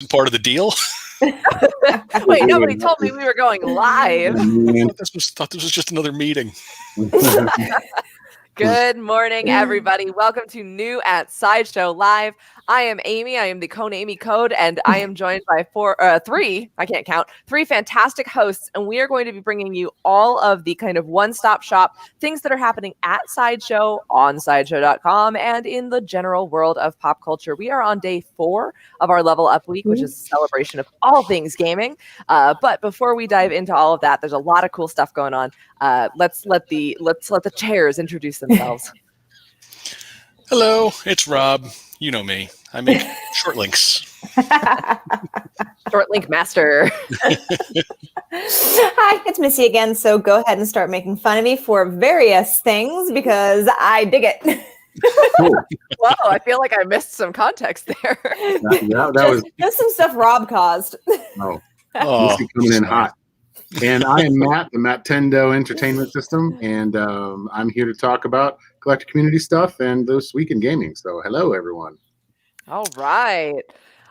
part of the deal. Wait, nobody told me we were going live. Thought this was just another meeting. Good morning, everybody. Welcome to New at Sideshow Live. I am Amy. I am the Konami Code, and I am joined by three fantastic hosts, and we are going to be bringing you all of the kind of one-stop shop things that are happening at Sideshow, on Sideshow.com, and in the general world of pop culture. We are on day 4 of our Level Up Week, which is a celebration of all things gaming. But before we dive into all of that, there's a lot of cool stuff going on. Let's let the chairs introduce themselves. Hello, it's Rob. You know me. I make short links. Short link master. Hi, it's Missy again. So go ahead and start making fun of me for various things because I dig it. Whoa, I feel like I missed some context there. That was just some stuff Rob caused. Missy coming in hot. And I am Matt, the Matt Tendo Entertainment System, and I'm here to talk about collector community stuff and this week in gaming. So hello, everyone. All right.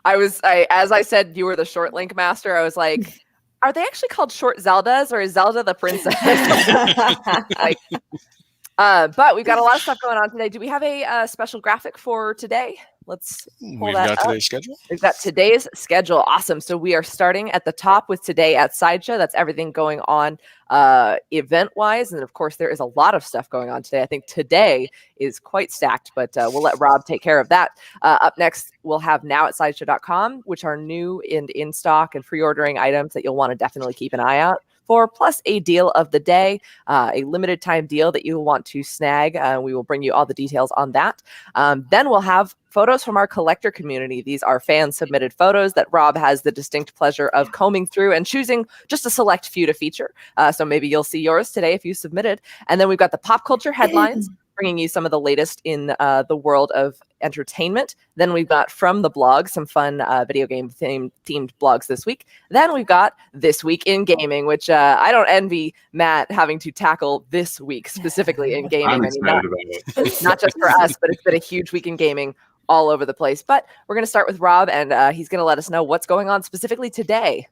As I said, you were the short link master. I was like, are they actually called short Zeldas, or is Zelda the princess? But we've got a lot of stuff going on today. Do we have a special graphic for today? Let's pull that up. Today's schedule. We've got today's schedule. Awesome. So we are starting at the top with today at Sideshow. That's everything going on event-wise. And of course, there is a lot of stuff going on today. I think today is quite stacked, but we'll let Rob take care of that. Up next, we'll have now at Sideshow.com, which are new and in stock and pre-ordering items that you'll want to definitely keep an eye out for, plus a deal of the day, a limited time deal that you will want to snag. We will bring you all the details on that. Then we'll have photos from our collector community. These are fan submitted photos that Rob has the distinct pleasure of combing through and choosing just a select few to feature. So maybe you'll see yours today if you submitted. And then we've got the pop culture headlines, bringing you some of the latest in the world of entertainment. Then we've got from the blog some fun video game themed blogs this week. Then we've got This Week in Gaming, which I don't envy Matt having to tackle this week specifically in gaming. I'm excited about it. Not just for us, but it's been a huge week in gaming all over the place. But we're going to start with Rob, and he's going to let us know what's going on specifically today.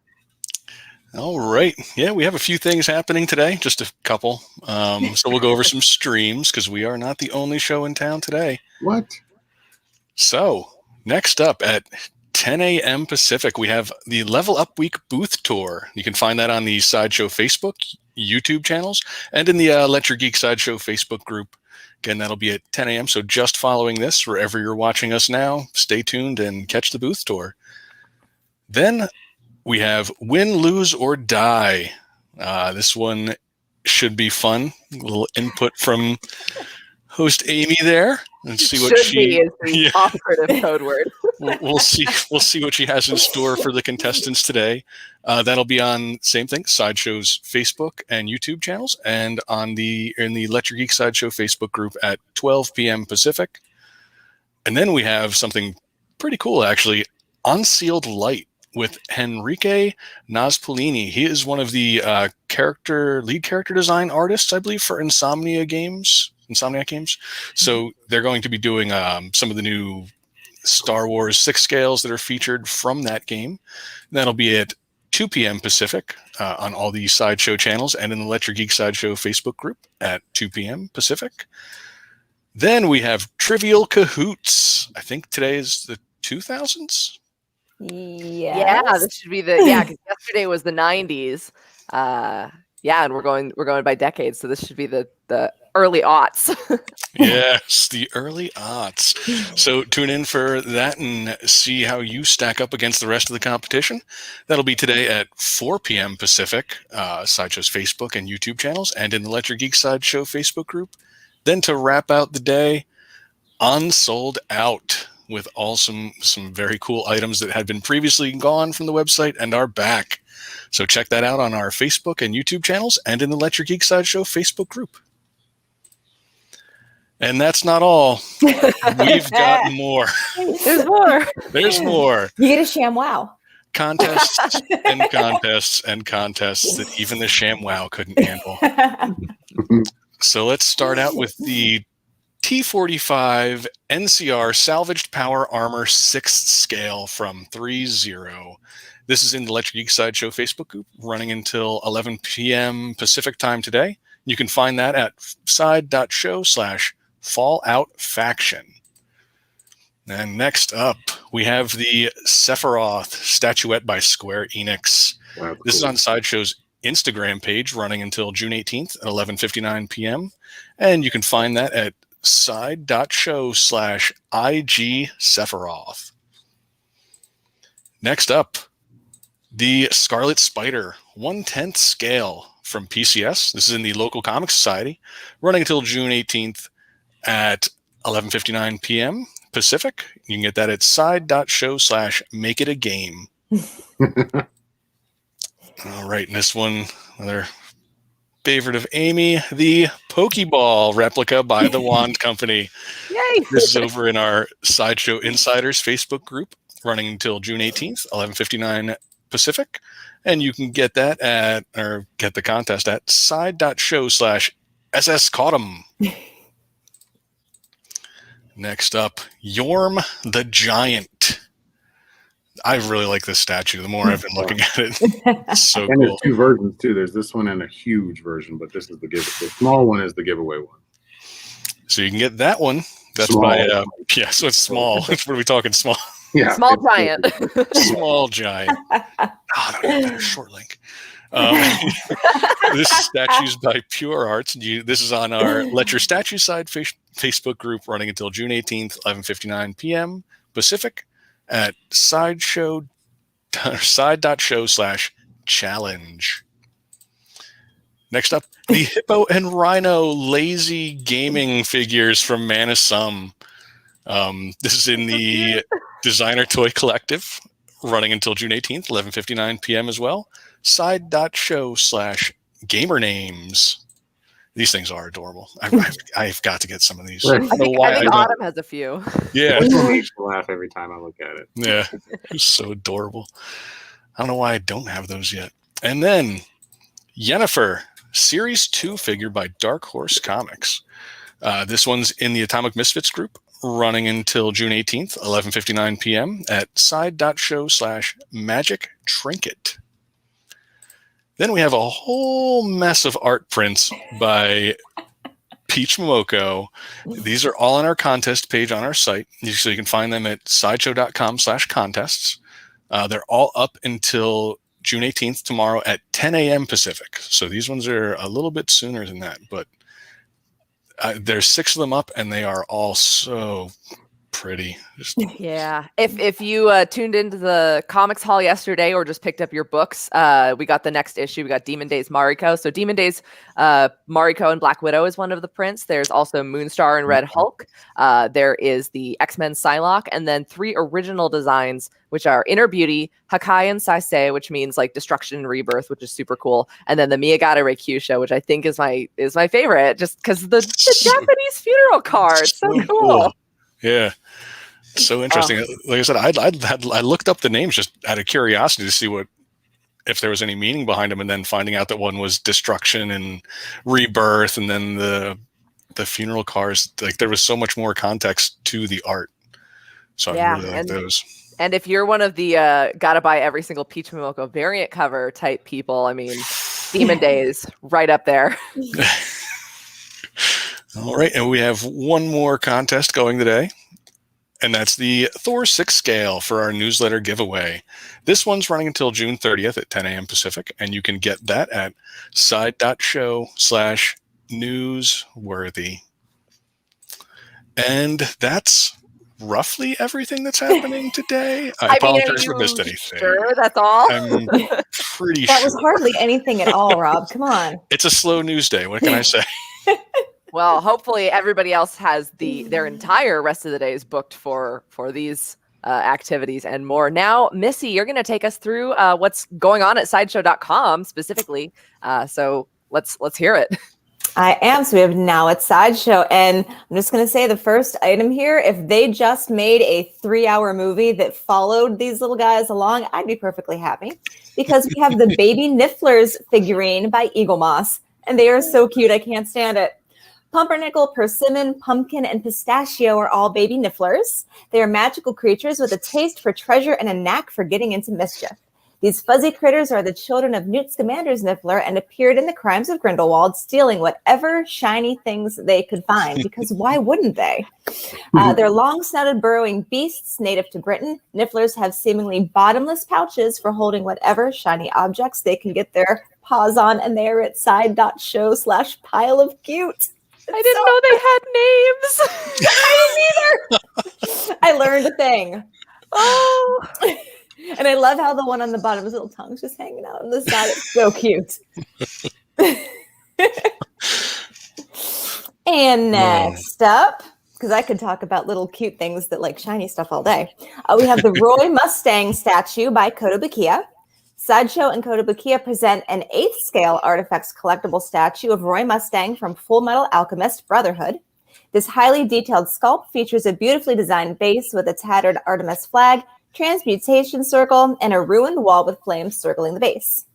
All right. Yeah, we have a few things happening today, just a couple. So we'll go over some streams because we are not the only show in town today. What? So next up at 10 a.m. Pacific, we have the Level Up Week booth tour. You can find that on the Sideshow Facebook, YouTube channels, and in the Let Your Geek Sideshow Facebook group. Again, that'll be at 10 a.m. So just following this, wherever you're watching us now, stay tuned and catch the booth tour. Then we have Win, Lose, or Die. This one should be fun. A little input from host Amy there. And see what is the operative code word. We'll see what she has in store for the contestants today. That'll be on same thing, Sideshow's Facebook and YouTube channels, and in the Let Your Geek Sideshow Facebook group at 12 p.m. Pacific. And then we have something pretty cool, actually, Unsealed Light with Henrique Naspolini. He is one of the lead character design artists, I believe, for Insomniac Games. So they're going to be doing some of the new Star Wars 6 scales that are featured from that game. And that'll be at 2 p.m. Pacific on all the Sideshow channels and in the Let Your Geek Sideshow Facebook group at 2 p.m. Pacific. Then we have Trivial Cahoots. I think today is the 2000s. Yeah, this should be because yesterday was the 90s. And we're going by decades, so this should be the early aughts. Yes, the early aughts. So tune in for that and see how you stack up against the rest of the competition. That'll be today at 4 p.m. Pacific, Sideshow's Facebook and YouTube channels, and in the Let Your Geek Sideshow Facebook group. Then to wrap out the day, Unsold Out, with all some very cool items that had been previously gone from the website and are back. So check that out on our Facebook and YouTube channels and in the Let Your Geek Sideshow Facebook group. And that's not all. We've got more. There's more. You get a ShamWow. Contests and contests and contests that even the ShamWow couldn't handle. So let's start out with the T45 NCR Salvaged Power Armor 6th Scale from 3-0. This is in the Electric Geek Sideshow Facebook group, running until 11 p.m. Pacific time today. You can find that at side.show/FalloutFaction. And next up, we have the Sephiroth statuette by Square Enix. Wow, This is cool. on Sideshow's Instagram page, running until June 18th at 11:59 p.m. And you can find that at side.show/IG Sephiroth. Next up, the Scarlet Spider 1/10 scale from PCS. This is in the local comic society, running until June 18th at 11:59 p.m. Pacific. You can get that at side.show/makeitagame. All right, and this one, another favorite of Amy, the Pokeball replica by the Wand Company. Yay! This is over in our Sideshow Insiders Facebook group, running until June 18th, 11:59 Pacific. And you can get that get the contest at side.show/SSCaught 'em. Next up, Yorm the Giant. I really like this statue. The more I've been looking at it, it's so And cool. there's 2 versions too. There's this one and a huge version, but this is the small one is the giveaway one. So you can get that one. That's Small. by so it's small. What are we talking? Small, Yeah, Small giant. small giant. Oh, no, short link. This statue's by Pure Arts. This is on our Let Your Statue Side Facebook group, running until June 18th, 11:59 p.m. Pacific at side.show/challenge. Next up, the Hippo and Rhino lazy gaming figures from Manasum. This is in the Designer Toy Collective, running until June 18th, 11:59 p.m. as well. Side.show/gamer names. These things are adorable. I've got to get some of these. Right. I don't know I why think I Autumn has a few. yeah, This one makes me laugh every time I look at it. yeah, it's so adorable. I don't know why I don't have those yet. And then Yennefer, Series 2 figure by Dark Horse Comics. This one's in the Atomic Misfits group, running until June 18th, 11:59 p.m. at side.show/magic trinket. Then we have a whole mess of art prints by Peach Momoko. These are all on our contest page on our site, so you can find them at sideshow.com/contests. They're all up until June 18th tomorrow at 10 a.m. Pacific. So these ones are a little bit sooner than that, but there's 6 of them up, and they are all so pretty. Yeah. If you tuned into the comics hall yesterday or just picked up your books, we got the next issue. We got Demon Days Mariko. So Demon Days Mariko and Black Widow is one of the prints. There's also Moonstar and Red Hulk. There is the X-Men Psylocke, and then 3 original designs, which are Inner Beauty, Hakai and Saisei, which means like destruction and rebirth, which is super cool. And then the Miyagata Reikyusha, which I think is my favorite, just because the Japanese funeral card. So cool. Yeah. So interesting. Like I said, I looked up the names just out of curiosity to see if there was any meaning behind them, and then finding out that one was destruction and rebirth, and then the funeral cars. Like there was so much more context to the art. So I really like those. And if you're one of the gotta buy every single Peach Momoko variant cover type people, I mean, Demon Days right up there. All right, and we have one more contest going today. And that's the Thor 6 scale for our newsletter giveaway. This one's running until June 30th at 10 a.m. Pacific, and you can get that at side.show/newsworthy. And that's roughly everything that's happening today. I apologize if I missed anything. Sure, that's all. I'm pretty That sure. was hardly anything at all, Rob. Come on. It's a slow news day. What can I say? Well, hopefully everybody else has their entire rest of the days booked for these activities and more. Now, Missy, you're going to take us through what's going on at sideshow.com specifically. So let's hear it. I am. So we have Now at Sideshow. And I'm just going to say the first item here, if they just made a 3-hour movie that followed these little guys along, I'd be perfectly happy, because we have the Baby Nifflers figurine by Eagle Moss. And they are so cute. I can't stand it. Pumpernickel, persimmon, pumpkin, and pistachio are all baby nifflers. They are magical creatures with a taste for treasure and a knack for getting into mischief. These fuzzy critters are the children of Newt Scamander's Niffler and appeared in the Crimes of Grindelwald, stealing whatever shiny things they could find, because why wouldn't they? They're long-snouted burrowing beasts native to Britain. Nifflers have seemingly bottomless pouches for holding whatever shiny objects they can get their paws on, and they are at side.show/pile of cute. I didn't know they had names. I didn't either. I learned a thing. Oh. And I love how the one on the bottom, his little tongue's just hanging out on the side. It's so cute. And next up, because I could talk about little cute things that like shiny stuff all day, we have the Roy Mustang statue by Kotobukiya. Sideshow and Kotobukiya present an 8th scale Artifacts collectible statue of Roy Mustang from Full Metal Alchemist Brotherhood. This highly detailed sculpt features a beautifully designed base with a tattered Artemis flag, transmutation circle, and a ruined wall with flames circling the base.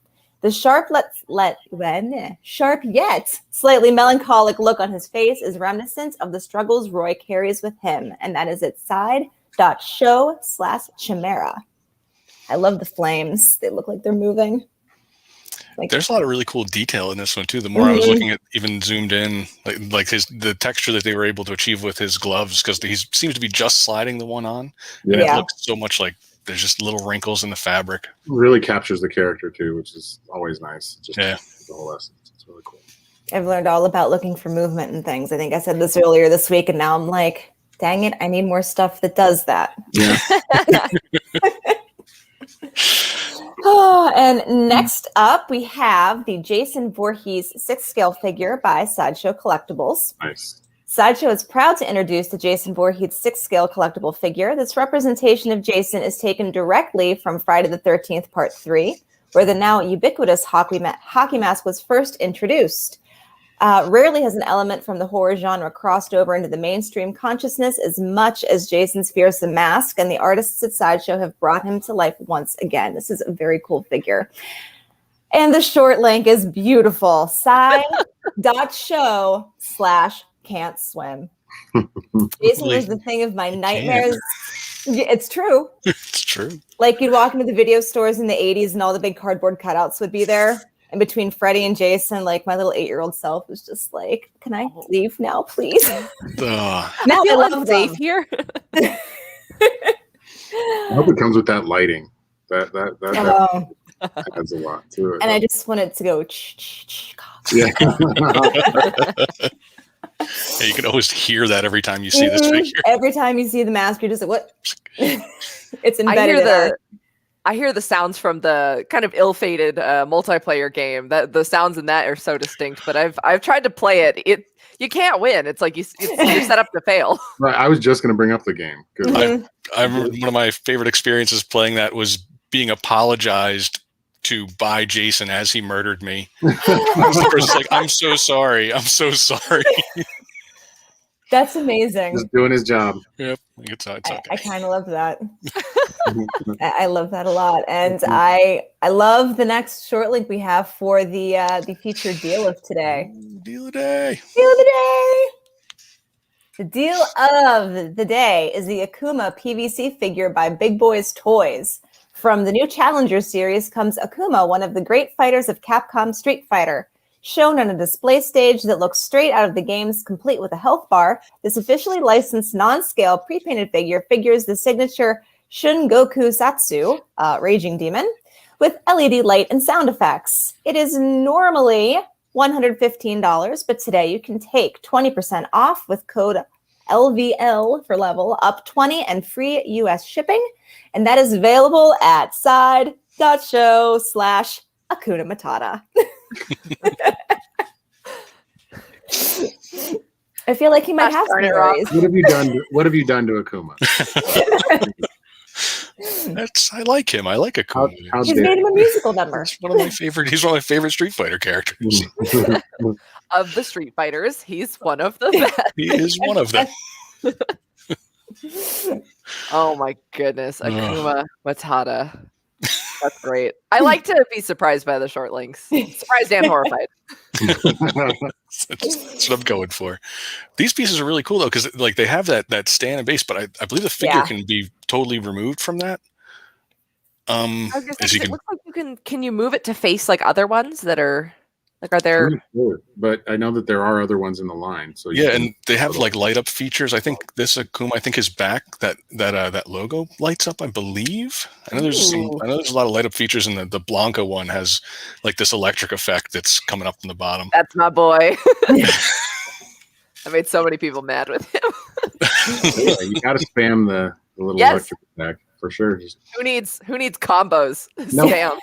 The sharp yet slightly melancholic look on his face is reminiscent of the struggles Roy carries with him, and that is at side.show/chimera. I love the flames. They look like they're moving. There's a lot of really cool detail in this one too. The more I was looking at, even zoomed in, like the texture that they were able to achieve with his gloves, because he seems to be just sliding the one on, and it looks so much like there's just little wrinkles in the fabric. Really captures the character too, which is always nice. Just the whole essence. It's really cool. I've learned all about looking for movement and things. I think I said this earlier this week, and now I'm like, dang it, I need more stuff that does that. Yeah. Oh, and next up, we have the Jason Voorhees 6th scale figure by Sideshow Collectibles. Nice. Sideshow is proud to introduce the Jason Voorhees 6th scale collectible figure. This representation of Jason is taken directly from Friday the 13th, Part 3, where the now ubiquitous hockey mask was first introduced. Rarely has an element from the horror genre crossed over into the mainstream consciousness as much as Jason's fearsome mask, and the artists at Sideshow have brought him to life once again. This is a very cool figure. And the short link is beautiful. Side.show/can't swim. Jason was the thing of my nightmares. It's true. It's true. Like you'd walk into the video stores in the 80s and all the big cardboard cutouts would be there. And between Freddie and Jason, like my little 8-year-old self was just like, "Can I leave now, please?" Now I love safe here. I hope it comes with that lighting. That adds a lot to it. And I just want it to go. Yeah. Yeah, you can always hear that every time you see this figure. Every time you see the mask, you're just like, "What?" It's embedded. I hear the sounds from the kind of ill-fated multiplayer game. That the sounds in that are so distinct. But I've tried to play it. You can't win. It's like you're set up to fail. Right. I was just going to bring up the game. I remember one of my favorite experiences playing that was being apologized to by Jason as he murdered me. The person's like, "I'm so sorry. I'm so sorry." That's amazing. Just doing his job. Yep. It's okay. I kind of love that. I love that a lot. And I love the next short link we have for the featured deal of today. Deal of the day. Deal of the day. The deal of the day is the Akuma PVC figure by Big Boys Toys. From the new Challenger series comes Akuma, one of the great fighters of Capcom Street Fighter. Shown on a display stage that looks straight out of the games, complete with a health bar, this officially licensed non-scale pre-painted figure figures the signature Shun Goku Satsu, Raging Demon, with LED light and sound effects. It is normally $115, but today you can take 20% off with code LVL for level up 20 and free US shipping. And that is available at side.show/Akuna Matata. I feel like he might have some worries. What have you done to Akuma? I like him. I like Akuma. He's made him a musical number. He's one of my favorite Street Fighter characters. Of the Street Fighters, he's one of the best. He is one of them. Oh my goodness, Akuma Matata. That's great. I like to be surprised by the short links. Surprised and horrified. That's what I'm going for. These pieces are really cool though, because like they have that stand and base, but I believe the figure can be totally removed from that. I was gonna say, As you 'cause it can, looks like can you move it to face like other ones that are like, are there? I'm not sure, but I know that there are other ones in the line. So yeah, and they have like light up features. I think this Akuma, I think his back that logo lights up. I believe. I know there's Ooh. a lot of light up features, and the Blanca one has like this electric effect that's coming up from the bottom. That's my boy. I made so many people mad with him. Yeah, you got to spam the little electric effect for sure. Who needs combos? Nope. Spam.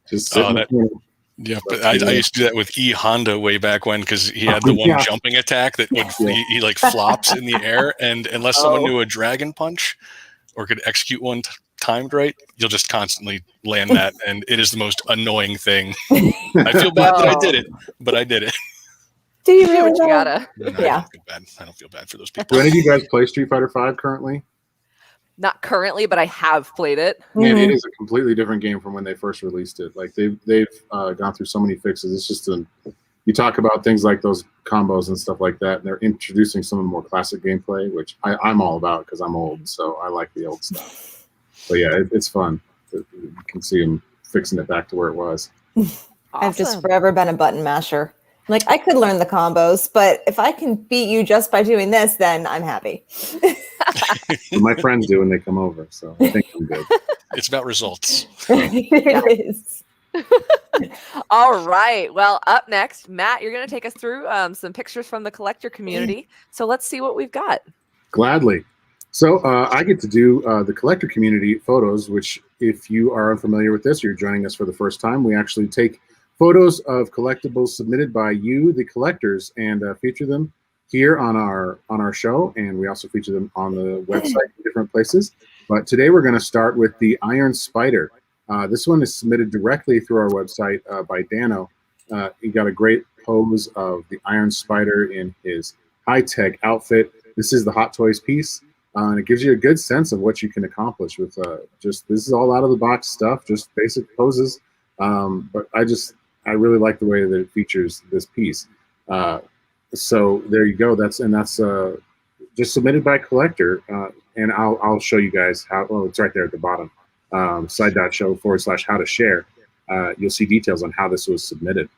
Just sit in the corner. Yeah, but I used to do that with E Honda way back when, because he had the one jumping attack that would he like flops in the air, and unless someone knew a dragon punch or could execute one timed right, you'll just constantly land that, and it is the most annoying thing. I feel bad that I did it, but I did it. Do you Do really? what you gotta. No, Yeah. I don't feel bad for those people. Do any of you guys play Street Fighter V currently? Not currently, but I have played it. Man, it is a completely different game from when they first released it. Like they've gone through so many fixes. It's just you talk about things like those combos and stuff like that, and they're introducing some of the more classic gameplay, which I'm all about because I'm old, so I like the old stuff. But yeah, it's fun. You can see them fixing it back to where it was. I've just forever been a button masher. Like, I could learn the combos, but if I can beat you just by doing this, then I'm happy. Well, my friends do when they come over, so I think I'm good. It's about results. It is. All right. Well, up next, Matt, you're going to take us through some pictures from the collector community. So let's see what we've got. Gladly. So I get to do the collector community photos, which if you are unfamiliar with this, or you're joining us for the first time, we actually take photos of collectibles submitted by you, the collectors, and feature them here on our show, and we also feature them on the website in different places. But today we're going to start with the Iron Spider. This one is submitted directly through our website by Dano. He got a great pose of the Iron Spider in his high-tech outfit. This is the Hot Toys piece, and it gives you a good sense of what you can accomplish with just this is all out-of-the-box stuff, just basic poses. But I really like the way that it features this piece. So there you go. That's just submitted by collector, and I'll show you guys how. Oh, it's right there at the bottom. Side.show/how to share. You'll see details on how this was submitted.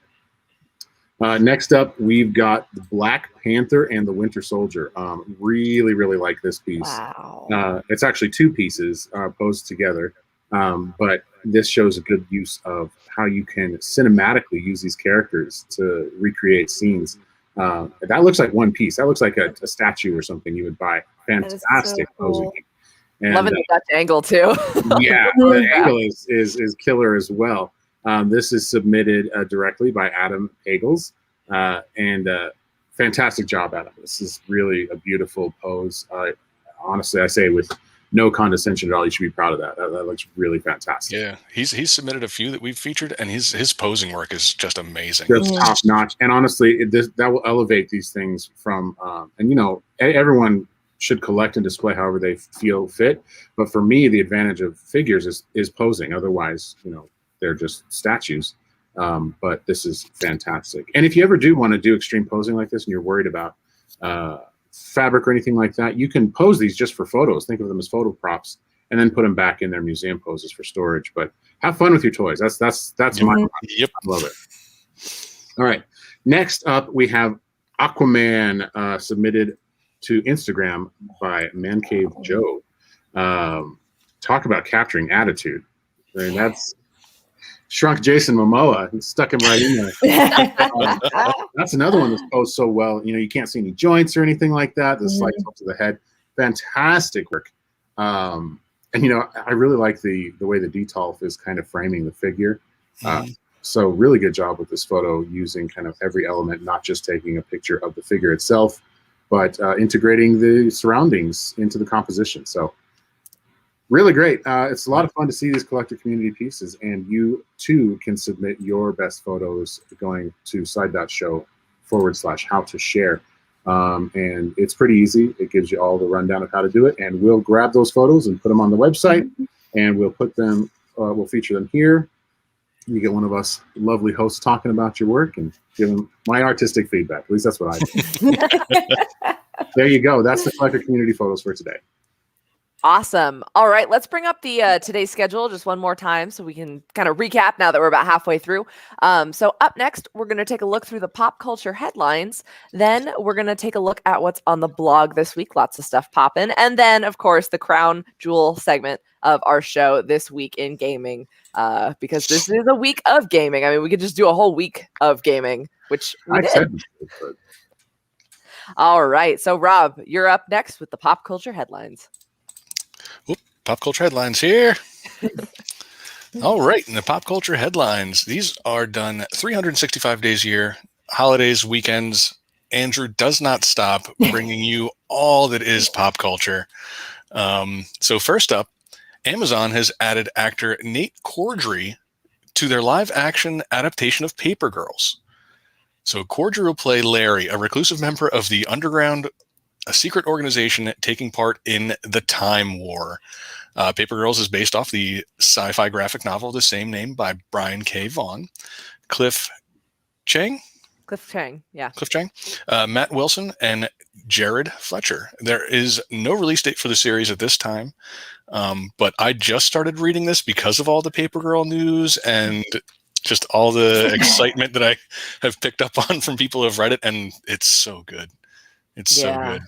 Next up, we've got the Black Panther and the Winter Soldier. Really, really like this piece. Wow. It's actually two pieces posed together, but this shows a good use of how you can cinematically use these characters to recreate scenes. That looks like one piece. That looks like a statue or something you would buy. Fantastic so cool. posing. And, Loving the Dutch angle too. yeah, the angle is killer as well. This is submitted directly by Adam Hagels, and fantastic job, Adam. This is really a beautiful pose. Honestly, I say with no condescension at all, you should be proud of that. That looks really fantastic. Yeah, he's submitted a few that we've featured, and his posing work is just amazing. Just top notch. And honestly, that will elevate these things from. And everyone should collect and display however they feel fit. But for me, the advantage of figures is posing. Otherwise, they're just statues. But this is fantastic. And if you ever do want to do extreme posing like this and you're worried about fabric or anything like that, you can pose these just for photos. Think of them as photo props and then put them back in their museum poses for storage. But have fun with your toys. That's my Yep. I love it. All right. Next up, we have Aquaman submitted to Instagram by Man Cave Joe. Talk about capturing attitude. I mean, that's shrunk Jason Momoa and stuck him right in there. That's another one that's posed so well. You can't see any joints or anything like that. The slight tilt to the head. Fantastic work. And I really like the way the Detolf is kind of framing the figure. So really good job with this photo, using kind of every element, not just taking a picture of the figure itself, but integrating the surroundings into the composition. So really great. It's a lot of fun to see these collector community pieces, and you too can submit your best photos going to side.show/how to share. And it's pretty easy. It gives you all the rundown of how to do it, and we'll grab those photos and put them on the website, and we'll put them, we'll feature them here. you get one of us lovely hosts talking about your work and giving my artistic feedback. At least that's what I do. There you go. That's the collector community photos for today. Awesome. All right, let's bring up the today's schedule just one more time so we can kind of recap now that we're about halfway through. So up next, we're going to take a look through the pop culture headlines. Then we're going to take a look at what's on the blog this week. Lots of stuff popping. And then, of course, the crown jewel segment of our show, This Week in Gaming, because this is a week of gaming. I mean, we could just do a whole week of gaming, which we did. All right. So, Rob, you're up next with the pop culture headlines. Pop culture headlines here. All right, in the pop culture headlines, these are done 365 days a year, holidays, weekends. Andrew does not stop bringing you all that is pop culture. So first up, Amazon has added actor Nate Cordry to their live-action adaptation of Paper Girls. So Cordry will play Larry, a reclusive member of the Underground, a secret organization taking part in the Time War. Paper Girls is based off the sci-fi graphic novel of the same name by Brian K. Vaughan. Cliff Chang, Matt Wilson, and Jared Fletcher. There is no release date for the series at this time, but I just started reading this because of all the Paper Girl news and just all the excitement that I have picked up on from people who have read it, and it's so good. It's so good.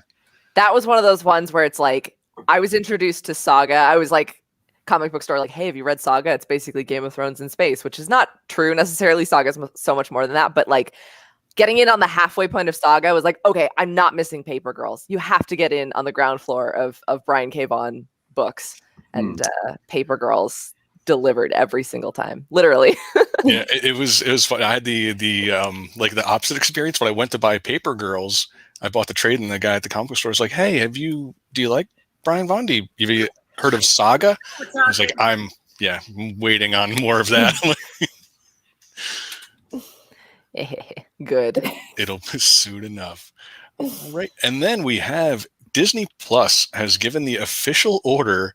That was one of those ones where it's like, I was introduced to Saga. I was like, comic book store, like, hey, have you read Saga? It's basically Game of Thrones in space, which is not true necessarily. Saga's so much more than that. But like getting in on the halfway point of Saga was like, okay, I'm not missing Paper Girls. You have to get in on the ground floor of Brian K. Vaughan books. And Paper Girls delivered every single time, literally. Yeah, it was fun. I had the like the opposite experience when I went to buy Paper Girls. I bought the trade, and the guy at the comic book store was like, "Hey, do you like Brian Vaughan? Have you heard of Saga?" I was like, I'm waiting on more of that. Good. It'll be soon enough. All right. And then we have Disney Plus has given the official order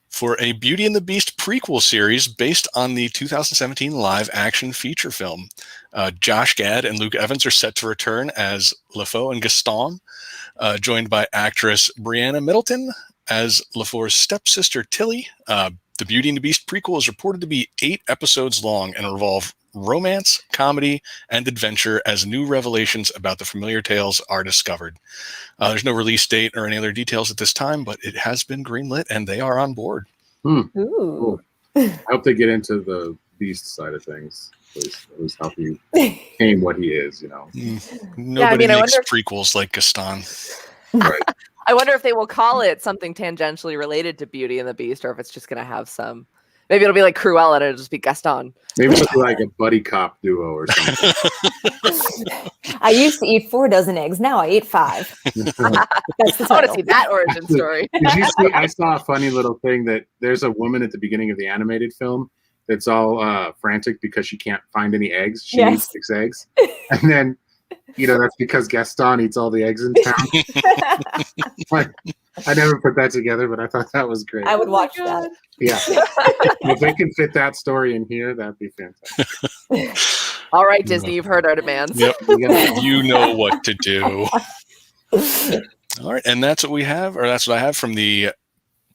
for a Beauty and the Beast prequel series based on the 2017 live action feature film. Josh Gad and Luke Evans are set to return as LeFou and Gaston, joined by actress Brianna Middleton as LeFou's stepsister Tilly. The Beauty and the Beast prequel is reported to be 8 episodes long and revolve romance, comedy, and adventure as new revelations about the familiar tales are discovered. There's no release date or any other details at this time, but it has been greenlit and they are on board. Ooh. Cool. I hope they get into the Beast side of things. At least how he became what he is, you know. Nobody makes prequels like Gaston. Right. I wonder if they will call it something tangentially related to Beauty and the Beast, or if it's just going to have some. Maybe it'll be like Cruella and it'll just be Gaston. Maybe it'll be like a buddy cop duo or something. I used to eat 4 dozen eggs. Now I eat 5. That's the I want to see that origin story. Did you see? I saw a funny little thing that there's a woman at the beginning of the animated film that's all frantic because she can't find any eggs. She needs 6 eggs. And then, that's because Gaston eats all the eggs in town. I never put that together, but I thought that was great. I would watch that. Yeah. If they can fit that story in here, that'd be fantastic. All right, Disney, you've heard our demands. Yep. You know what to do. All right. And that's what we have, or that's what I have from the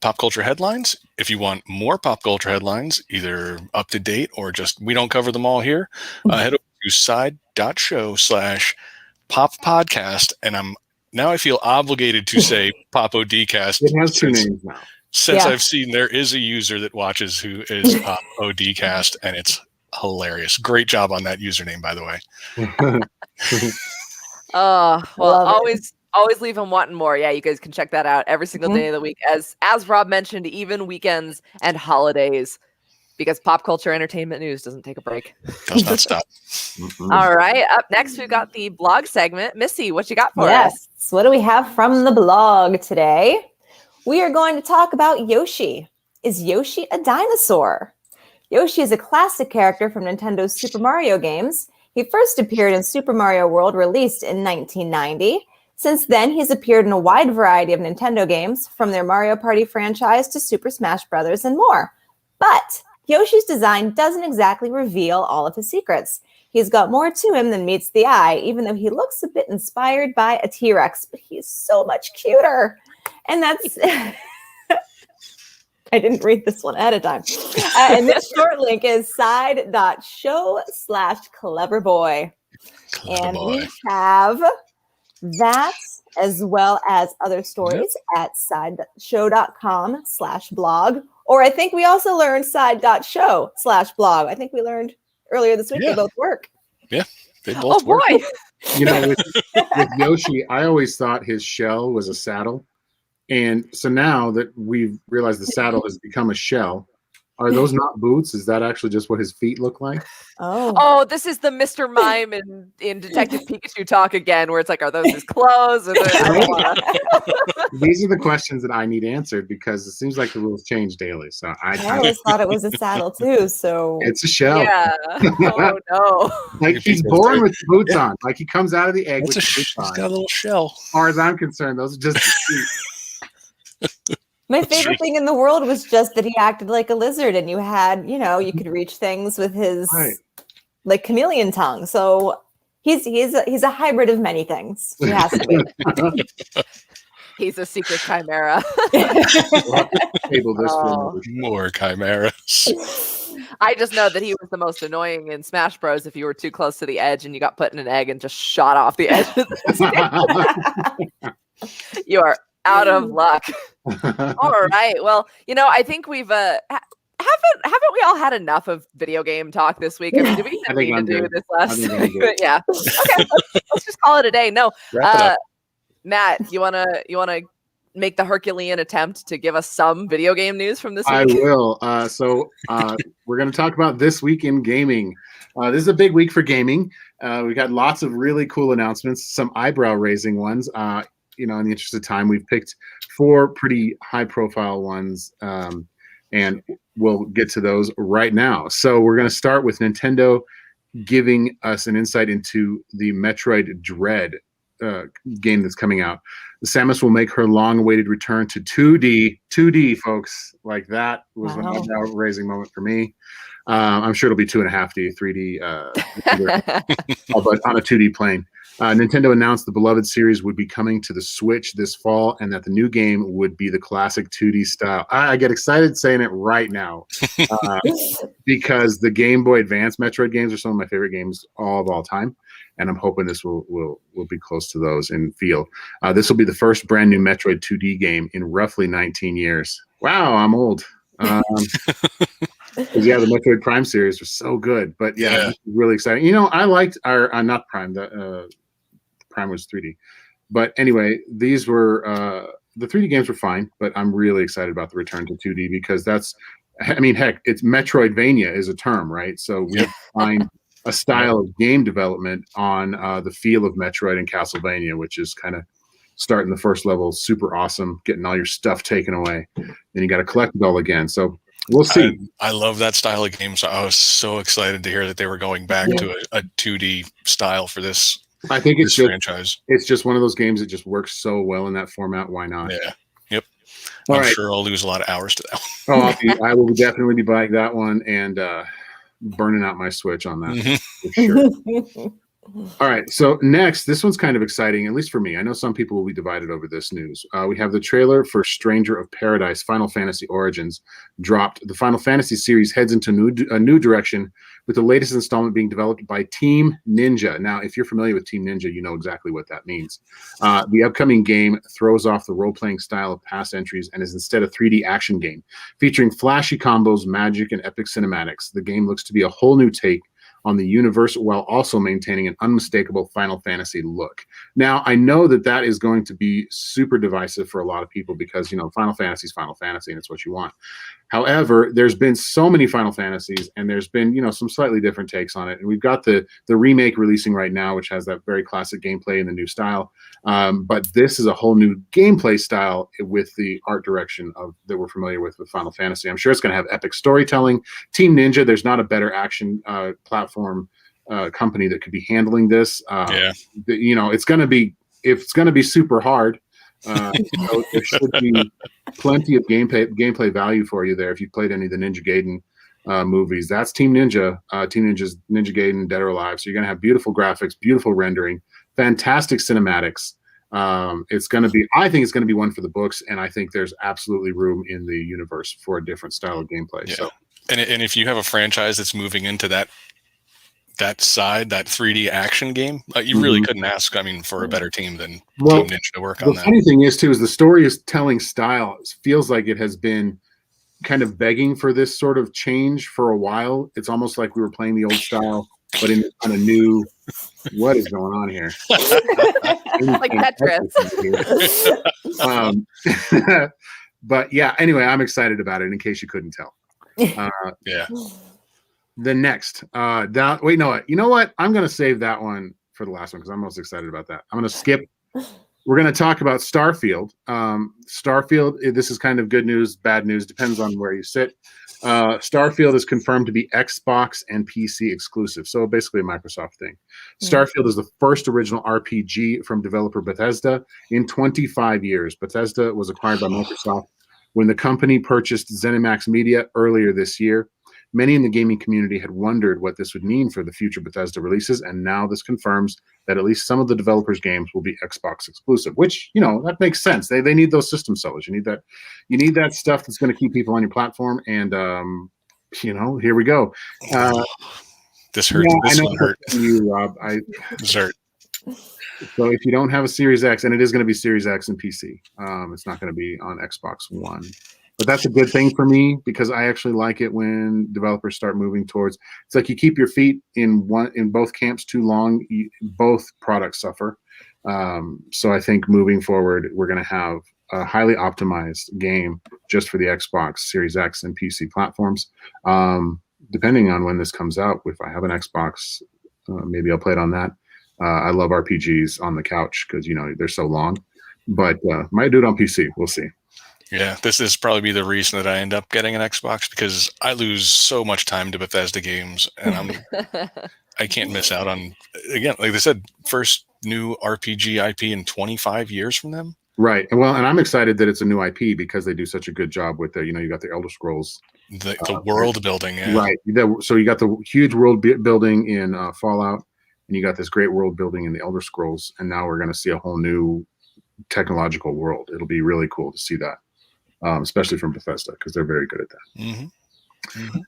pop culture headlines. If you want more pop culture headlines, either up to date or just we don't cover them all here, head over to side.show/pop podcast. And now I feel obligated to say Popo Dcast. It has 2 names now. Since I've seen there is a user that watches who is Popo Dcast, and it's hilarious. Great job on that username, by the way. Always leave them wanting more. Yeah, you guys can check that out every single day of the week. As Rob mentioned, even weekends and holidays, because pop culture entertainment news doesn't take a break. Does not stop. All right. Up next, we've got the blog segment. Missy, what you got for us? So what do we have from the blog today? We are going to talk about Yoshi. Is Yoshi a dinosaur? Yoshi is a classic character from Nintendo's Super Mario games. He first appeared in Super Mario World, released in 1990. Since then, he's appeared in a wide variety of Nintendo games, from their Mario Party franchise to Super Smash Bros. And more. But Yoshi's design doesn't exactly reveal all of his secrets. He's got more to him than meets the eye, even though he looks a bit inspired by a T-Rex, but he's so much cuter. And that's... I didn't read this one ahead of time. And this short link is side.show/cleverboy. And we have that as well as other stories at sideshow.com/blog. Or I think we also learned side.show/blog. I think we learned earlier this week they both work. Yeah, they both work. Boy. You know, with Yoshi, I always thought his shell was a saddle. And so now that we've realized the saddle has become a shell, are those not boots? Is that actually just what his feet look like? Oh, this is the Mr. Mime in Detective Pikachu talk again, where it's like, are those his clothes? These are the questions that I need answered because it seems like the rules change daily. So I always thought it was a saddle too. So it's a shell. Yeah. Oh no. Like he's born with boots on. Like he comes out of the egg with he's got a little shell. As far as I'm concerned, those are just the feet. My favorite thing in the world was just that he acted like a lizard, and you had, you could reach things with his like chameleon tongue. So he's a hybrid of many things. He has to be. He's a secret chimera. More chimeras. I just know that he was the most annoying in Smash Bros. If you were too close to the edge and you got put in an egg and just shot off the edge of the You are out of luck. All right. Well, I think we've haven't we all had enough of video game talk this week? I mean, do we even need to do this last week? Yeah. Okay. Let's just call it a day. No. Wrap it up. Matt, you wanna make the Herculean attempt to give us some video game news from this week? I will. So we're going to talk about this week in gaming. This is a big week for gaming. We got lots of really cool announcements, some eyebrow-raising ones. In the interest of time, we've picked 4 pretty high-profile ones, and we'll get to those right now. So we're going to start with Nintendo giving us an insight into the Metroid Dread game that's coming out. Samus will make her long-awaited return to 2D, folks. Like that was an eyebrow-raising moment for me. I'm sure it'll be 2.5D, 3D, but on a 2D plane. Nintendo announced the beloved series would be coming to the Switch this fall, and that the new game would be the classic 2D style. I get excited saying it right now because the Game Boy Advance Metroid games are some of my favorite games of all time, and I'm hoping this will be close to those in feel. This will be the first brand new Metroid 2D game in roughly 19 years. Wow, I'm old. The Metroid Prime series was so good, but this is really exciting. I liked our not Prime. The Prime was 3D, but anyway, these were the 3D games were fine, but I'm really excited about the return to 2D because it's Metroidvania is a term, right? So we find a style of game development on the feel of Metroid and Castlevania, which is kind of starting the first level super awesome, getting all your stuff taken away, then you got to collect it all again. So we'll see. I love that style of games. I was so excited to hear that they were going back to a 2D style for this. I think it's franchise. It's just one of those games that just works so well in that format. Why not? Yeah. Yep. I'm sure I'll lose a lot of hours to that one. I will definitely be buying that one and burning out my Switch on that for sure. All right, so next, this one's kind of exciting, at least for me. I know some people will be divided over this news. We have the trailer for Stranger of Paradise Final Fantasy Origins dropped. The Final Fantasy series heads into a new direction, with the latest installment being developed by Team Ninja. Now, if you're familiar with Team Ninja, you know exactly what that means. The upcoming game throws off the role-playing style of past entries and is instead a 3D action game, featuring flashy combos, magic, and epic cinematics. The game looks to be a whole new take on the universe while also maintaining an unmistakable Final Fantasy look. Now, I know that is going to be super divisive for a lot of people because, Final Fantasy is Final Fantasy and it's what you want. However, there's been so many Final Fantasies and there's been, some slightly different takes on it. And we've got the remake releasing right now, which has that very classic gameplay in the new style. But this is a whole new gameplay style with the art direction that we're familiar with Final Fantasy. I'm sure it's going to have epic storytelling. Team Ninja, there's not a better action platform company that could be handling this. It's going to be super hard. There should be plenty of gameplay value for you there if you played any of the Ninja Gaiden movies. That's Team Ninja. Team Ninja's Ninja Gaiden, Dead or Alive. So you're gonna have beautiful graphics, beautiful rendering, fantastic cinematics. It's going to be, I think it's going to be one for the books, and I think there's absolutely room in the universe for a different style of gameplay. Yeah. So, and if you have a franchise that's moving into that side, that 3D action game, you really couldn't ask, I mean, for a better team than Team Ninja to work on that. The funny thing is, too, is the storytelling style feels like it has been kind of begging for this sort of change for a while. It's almost like we were playing the old style, but in kind of new. What is going on here? Like Tetris. But yeah, anyway, I'm excited about it in case you couldn't tell. Yeah. The next, wait, no, you know what? I'm going to save that one for the last one because I'm most excited about that. I'm going to skip. We're going to talk about Starfield. Starfield, this is kind of good news, bad news, depends on where you sit. Starfield is confirmed to be Xbox and PC exclusive, so basically a Microsoft thing. Starfield is the first original RPG from developer Bethesda in 25 years. Bethesda was acquired by Microsoft when the company purchased ZeniMax Media earlier this year. Many in the gaming community had wondered what this would mean for the future Bethesda releases, and now this confirms that at least some of the developers' games will be Xbox exclusive, which, you know, that makes sense. They need those system sellers. You need that stuff that's going to keep people on your platform, and you know, here we go. This hurts. Yeah, this I know one hurt. you, Rob. This hurt. So if you don't have a Series X, and it is going to be Series X and PC, it's not going to be on Xbox One. But that's a good thing for me because I actually like it when developers start moving towards. It's like you keep your feet in both camps too long, both products suffer. So I think moving forward, we're going to have a highly optimized game just for the Xbox Series X and PC platforms. Depending on when this comes out, if I have an Xbox, maybe I'll play it on that. I love RPGs on the couch because, you know, they're so long. But might do it on PC. We'll see. Yeah, this is probably be the reason that I end up getting an Xbox because I lose so much time to Bethesda games, and I can't miss out on, again, like they said, first new RPG IP in 25 years from them. Right. Well, and I'm excited that it's a new IP because they do such a good job with you know, you got the Elder Scrolls. The world building. Yeah. Right. So you got the huge world building in Fallout, and you got this great world building in the Elder Scrolls, and now we're going to see a whole new technological world. It'll be really cool to see that. Especially from Bethesda because they're very good at that. Mm-hmm. Mm-hmm.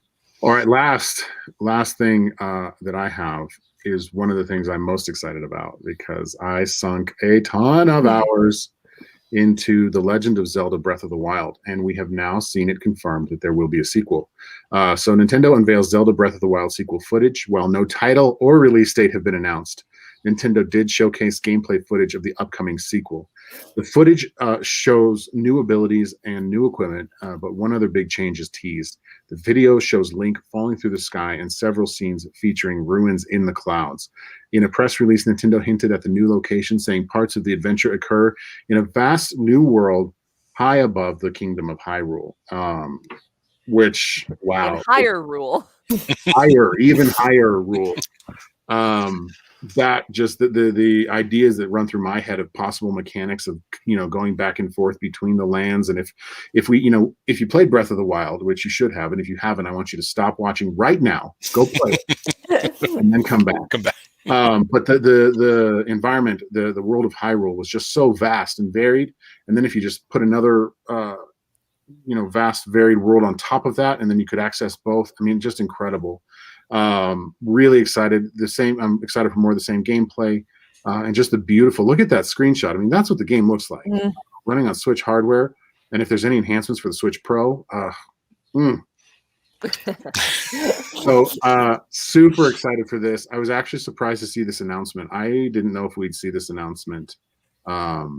All right, last thing that I have is one of the things I'm most excited about because I sunk a ton of hours into The Legend of Zelda Breath of the Wild, and we have now seen it confirmed that there will be a sequel. So Nintendo unveils Zelda Breath of the Wild sequel footage. While no title or release date have been announced, Nintendo did showcase gameplay footage of the upcoming sequel. The footage shows new abilities and new equipment, but one other big change is teased. The video shows Link falling through the sky and several scenes featuring ruins in the clouds. In a press release, Nintendo hinted at the new location, saying parts of the adventure occur in a vast new world high above the Kingdom of Hyrule. Which, wow. And higher rule. Even higher rule. That just the ideas that run through my head of possible mechanics of, you know, going back and forth between the lands. And if we, you know, if you played Breath of the Wild, which you should have, and if you haven't, I want you to stop watching right now, go play it, and then come back. But the environment, the world of Hyrule was just so vast and varied. And then if you just put another you know, vast varied world on top of that, and then you could access both. I mean, just incredible. Really excited. I'm excited for more of the same gameplay, and just the beautiful. Look at that screenshot. I mean, that's what the game looks like, running on Switch hardware. And if there's any enhancements for the Switch Pro, so super excited for this. I was actually surprised to see this announcement. I didn't know if we'd see this announcement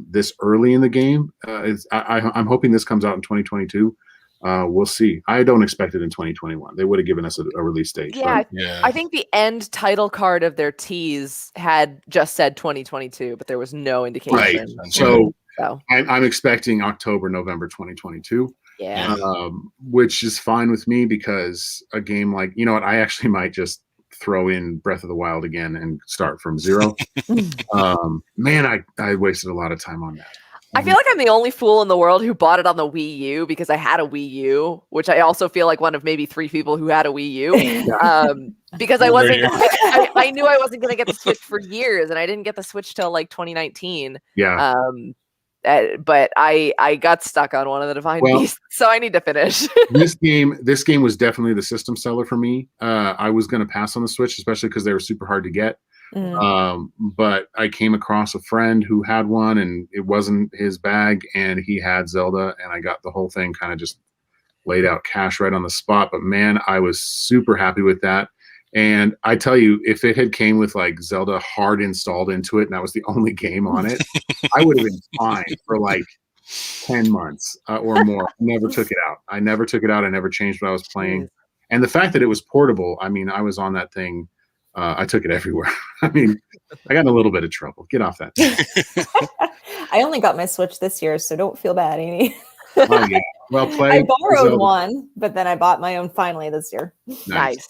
this early in the game. I'm hoping this comes out in 2022. We'll see. I don't expect it in 2021. They would have given us a release date. Yeah, I think the end title card of their tease had just said 2022, but there was no indication. Right. So I'm expecting October, November 2022. Yeah. Which is fine with me because a game like, you know what, I actually might just throw in Breath of the Wild again and start from zero. Man, I wasted a lot of time on that. I feel like I'm the only fool in the world who bought it on the Wii U because I had a Wii U, which I also feel like one of maybe 3 people who had a Wii U. Because I knew I wasn't going to get the Switch for years, and I didn't get the Switch till like 2019. Yeah. But I got stuck on one of the Divine Beasts, so I need to finish. This game was definitely the system seller for me. I was going to pass on the Switch, especially because they were super hard to get. But I came across a friend who had one, and it wasn't his bag, and he had Zelda, and I got the whole thing kind of just laid out cash right on the spot. But man, I was super happy with that. And I tell you, if it had came with like Zelda hard installed into it, and that was the only game on it, I would have been fine for like 10 months or more. I never took it out. I never changed what I was playing. And the fact that it was portable, I mean, I was on that thing. I took it everywhere. I mean, I got in a little bit of trouble. Get off that thing. I only got my Switch this year, so don't feel bad, Amy. Oh, yeah. Well, I borrowed one, but then I bought my own finally this year. Nice.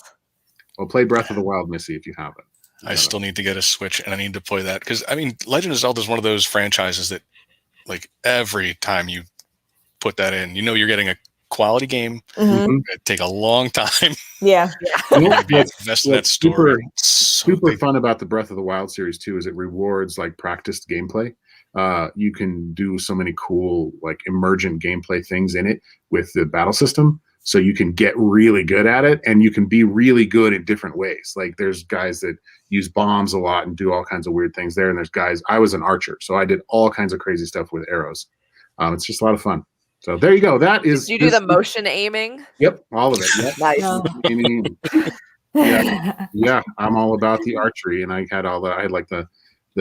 Well, play Breath of the Wild, Missy, if you haven't. I still need to get a Switch, and I need to play that because I mean, Legend of Zelda is one of those franchises that, like, every time you put that in, you know you're getting a quality game. It'd take a long time. Yeah. That story. Super fun about the Breath of the Wild series too is it rewards like practiced gameplay. You can do so many cool like emergent gameplay things in it with the battle system. So you can get really good at it, and you can be really good in different ways. Like there's guys that use bombs a lot and do all kinds of weird things there. And there's guys, I was an archer, so I did all kinds of crazy stuff with arrows. It's just a lot of fun. So there you go. That is. Did you do the motion aiming? Yep, all of it. Yep. Nice. Yeah. I'm all about the archery, and I had like the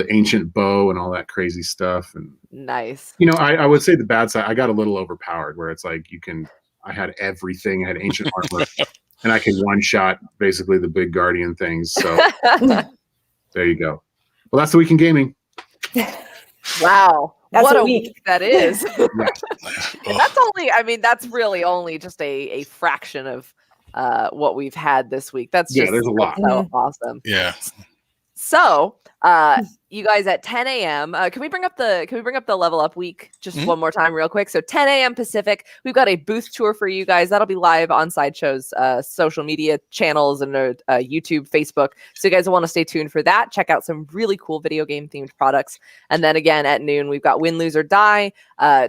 ancient bow and all that crazy stuff. And nice. You know, I would say the bad side. I got a little overpowered, where it's like I had everything. I had ancient armor, and I could one-shot basically the big guardian things. So there you go. Well, that's the week in gaming. Wow. That's what a week week that is. And that's really only just a fraction of what we've had this week. That's just there's a lot. So awesome. Yeah. So you guys at 10 a.m. Can we bring up the level up week just one more time real quick? So 10 a.m. Pacific, we've got a booth tour for you guys. That'll be live on Sideshow's social media channels and YouTube, Facebook. So you guys will want to stay tuned for that. Check out some really cool video game themed products. And then again at noon, we've got Win, Lose, or Die.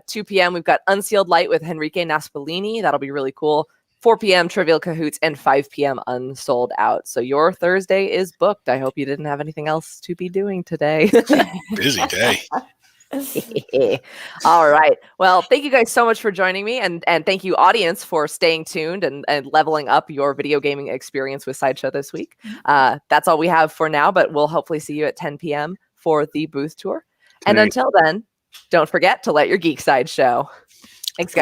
2 p.m. we've got Unsealed Light with Enrique Naspolini. That'll be really cool. 4 p.m. Trivial Cahoots, and 5 p.m. Unsold Out. So your Thursday is booked. I hope you didn't have anything else to be doing today. Busy day. All right. Well, thank you guys so much for joining me. And thank you, audience, for staying tuned and leveling up your video gaming experience with Sideshow this week. That's all we have for now, but we'll hopefully see you at 10 p.m. for the booth tour. And until then, don't forget to let your geek side show. Thanks, guys.